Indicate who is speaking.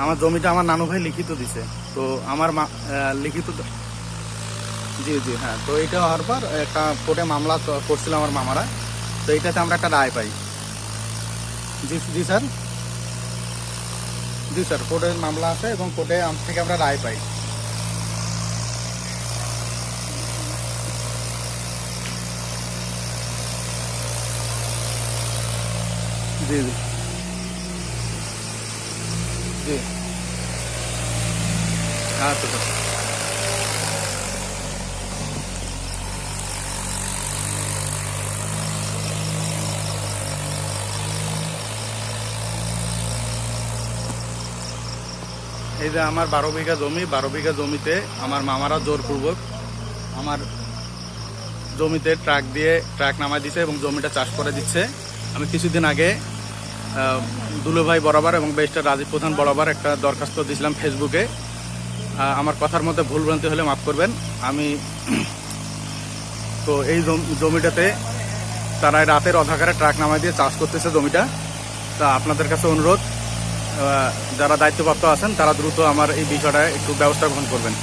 Speaker 1: আমার জমিটা আমার নানু ভাই লিখিত দিছে, তো আমার লিখিত, জি জি হ্যাঁ। তো এটা হওয়ার পর একটা কোর্টে মামলা করছিল আমার মামারা, তো এইটাতে আমরা একটা রায় পাই। জি জি স্যার, জি স্যার, কোর্টে মামলা আছে এবং কোর্টে থেকে আমরা রায় পাই। জি জি জি, আচ্ছা স্যার। এই যে আমার 12 বিঘা জমি, 12 বিঘা জমিতে আমার মামারা জোরপূর্বক আমার জমিতে ট্রাক নামায় দিচ্ছে এবং জমিটা চাষ করে দিচ্ছে। আমি কিছুদিন আগে দুলুভাই বরাবর এবং ব্যারিস্টার রাজীব প্রধান বরাবর একটা দরখাস্ত দিয়েছিলাম ফেসবুকে। আমার কথার মধ্যে ভুলভ্রান্তি হলে মাফ করবেন। আমি তো এই জমিটাতে তারা রাতের অন্ধকারে ট্রাক নামায় দিয়ে চাষ করতেছে জমিটা। তা আপনাদের কাছে অনুরোধ, যারা দায়িত্বপ্রাপ্ত আছেন তারা দ্রুত আমার এই বিষয়টা একটু ব্যবস্থা গ্রহণ করবেন।